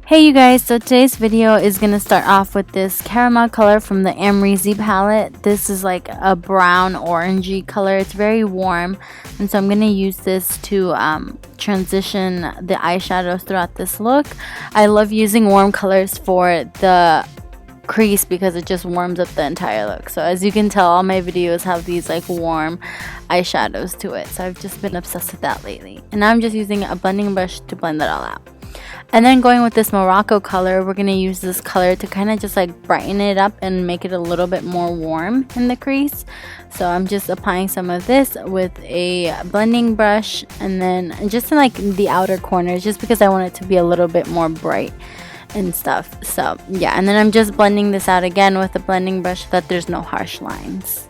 Hey you guys, so today's video is going to start off with this caramel color from the Amrezy palette. This is like a brown orangey color. It's very warm, and so I'm going to use this to transition the eyeshadows throughout this look. I love using warm colors for the crease because it just warms up the entire look. So as you can tell, all my videos have these like warm eyeshadows to it. So I've just been obsessed with that lately. And now I'm just using a blending brush to blend it all out. And then going with this Moroco color, we're going to use this color to kind of just like brighten it up and make it a little bit more warm in the crease. So I'm just applying some of this with a blending brush, and then just in like the outer corners, just because I want it to be a little bit more bright and stuff. So yeah, and then I'm just blending this out again with a blending brush so that there's no harsh lines.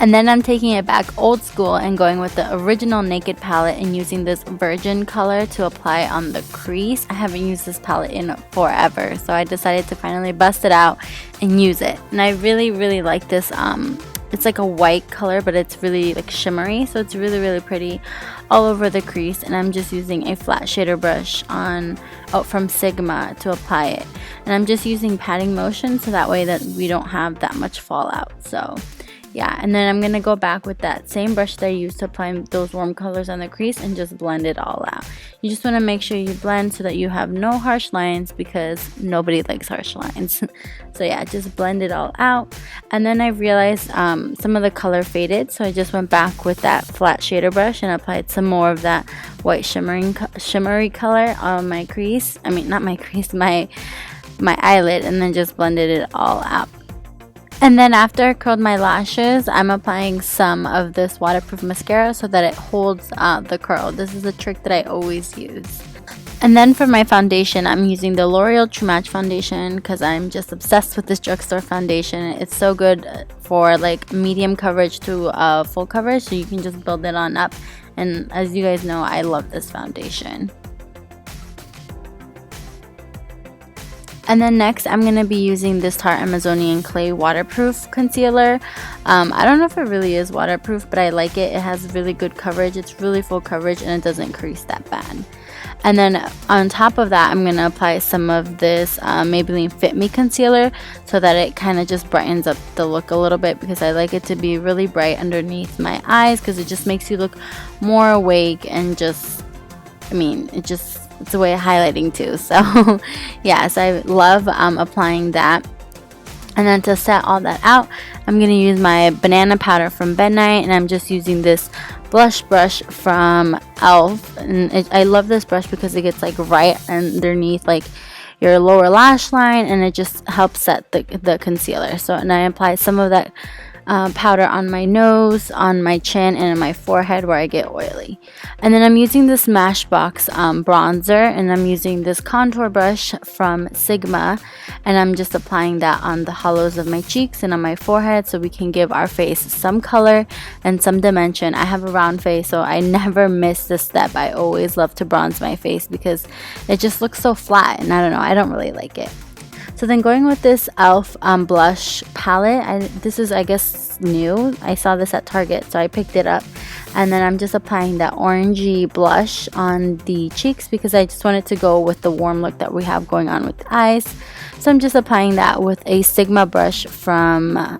And then I'm taking it back old school and going with the original Naked palette and using this Virgin color to apply on the crease. I haven't used this palette in forever, so I decided to finally bust it out and use it. And I really like this. It's like a white color, but it's really like shimmery, so it's really pretty all over the crease. And I'm just using a flat shader brush from Sigma to apply it. And I'm just using patting motion so that way that we don't have that much fallout. So yeah, and then I'm going to go back with that same brush that I used to apply those warm colors on the crease and just blend it all out. You just want to make sure you blend so that you have no harsh lines, because nobody likes harsh lines. So yeah, just blend it all out. And then I realized some of the color faded, so I just went back with that flat shader brush and applied some more of that white shimmery color on my crease. I mean, not my crease, my eyelid, and then just blended it all out. And then after I curled my lashes, I'm applying some of this waterproof mascara so that it holds the curl. This is a trick that I always use. And then for my foundation, I'm using the L'Oreal True Match foundation because I'm just obsessed with this drugstore foundation. It's so good for like medium coverage to full coverage, so you can just build it on up. And as you guys know, I love this foundation. And then next, I'm going to be using this Tarte Amazonian Clay Waterproof Concealer. I don't know if it really is waterproof, but I like it. It has really good coverage. It's really full coverage, and it doesn't crease that bad. And then on top of that, I'm going to apply some of this Maybelline Fit Me Concealer so that it kind of just brightens up the look a little bit, because I like it to be really bright underneath my eyes because it just makes you look more awake, and just, I mean, it's a way of highlighting too. So yes, I love applying that. And then to set all that out, I'm going to use my banana powder from Bed Night, and I'm just using this blush brush from e.l.f. And I love this brush because it gets like right underneath like your lower lash line, and it just helps set the concealer. So, and I apply some of that powder on my nose, on my chin, and on my forehead where I get oily. And then I'm using this Smashbox bronzer, and I'm using this contour brush from Sigma, and I'm just applying that on the hollows of my cheeks and on my forehead so we can give our face some color and some dimension. I have a round face, so I never miss this step. I always love to bronze my face because it just looks so flat, and I don't know, I don't really like it. So then going with this e.l.f. blush palette, this is, I guess, new. I saw this at Target, so I picked it up. And then I'm just applying that orangey blush on the cheeks because I just wanted to go with the warm look that we have going on with the eyes. So I'm just applying that with a Sigma brush from...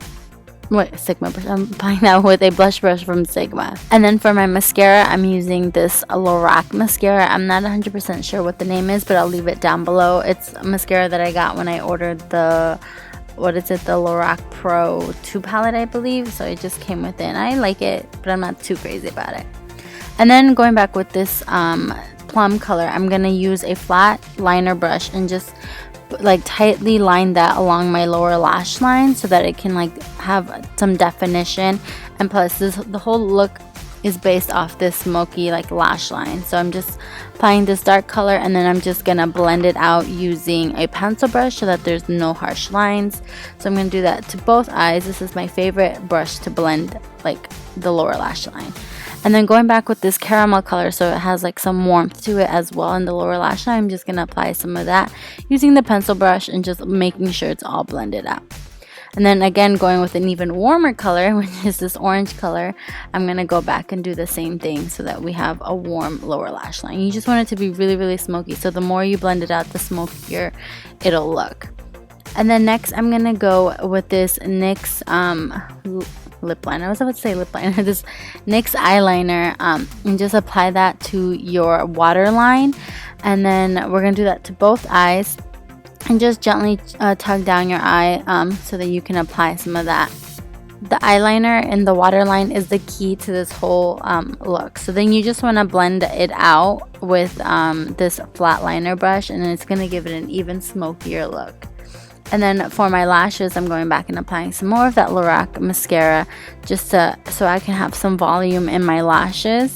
I'm applying that with a blush brush from Sigma. And then for my mascara, I'm using this Lorac mascara. I'm not 100% sure what the name is, but I'll leave it down below. It's a mascara that I got when I ordered the Lorac Pro 2 palette, I believe. So it just came with it, and I like it, but I'm not too crazy about it. And then going back with this plum color, I'm going to use a flat liner brush and just like tightly line that along my lower lash line so that it can like have some definition. And plus the whole look is based off this smoky like lash line. So I'm just applying this dark color, and then I'm just gonna blend it out using a pencil brush so that there's no harsh lines. So I'm gonna do that to both eyes. This is my favorite brush to blend like the lower lash line. And then going back with this caramel color, so it has like some warmth to it as well in the lower lash line, I'm just gonna apply some of that using the pencil brush and just making sure it's all blended out. And then again, going with an even warmer color, which is this orange color, I'm going to go back and do the same thing so that we have a warm lower lash line. You just want it to be really, really smoky. So the more you blend it out, the smokier it'll look. And then next, I'm going to go with this NYX lip liner. I was about to say lip liner. This NYX eyeliner, and just apply that to your waterline. And then we're going to do that to both eyes. And just gently tug down your eye so that you can apply some of that. The eyeliner and the waterline is the key to this whole look. So then you just want to blend it out with this flat liner brush, and then it's going to give it an even smokier look. And then for my lashes, I'm going back and applying some more of that Lorac mascara just so I can have some volume in my lashes.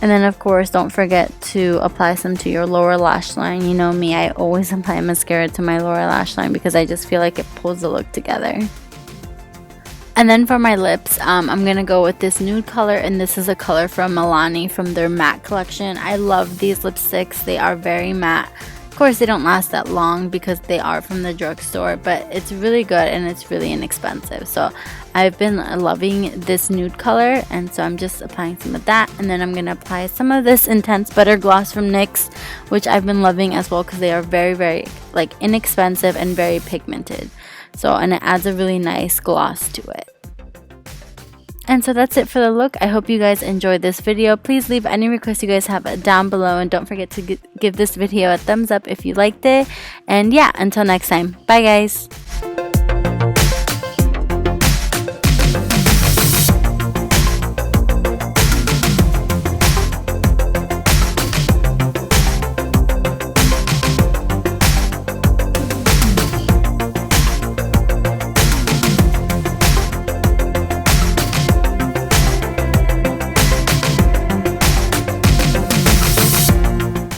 And then of course, don't forget to apply some to your lower lash line. You know me, I always apply mascara to my lower lash line because I just feel like it pulls the look together. And then for my lips, I'm going to go with this nude color, and this is a color from Milani from their matte collection. I love these lipsticks. They are very matte. Of course, they don't last that long because they are from the drugstore, but it's really good and it's really inexpensive. So I've been loving this nude color, and so I'm just applying some of that. And then I'm going to apply some of this Intense Butter Gloss from NYX, which I've been loving as well because they are very, very like inexpensive and very pigmented. So, and it adds a really nice gloss to it. And so that's it for the look. I hope you guys enjoyed this video. Please leave any requests you guys have down below, and don't forget to give this video a thumbs up if you liked it. And yeah, until next time. Bye guys.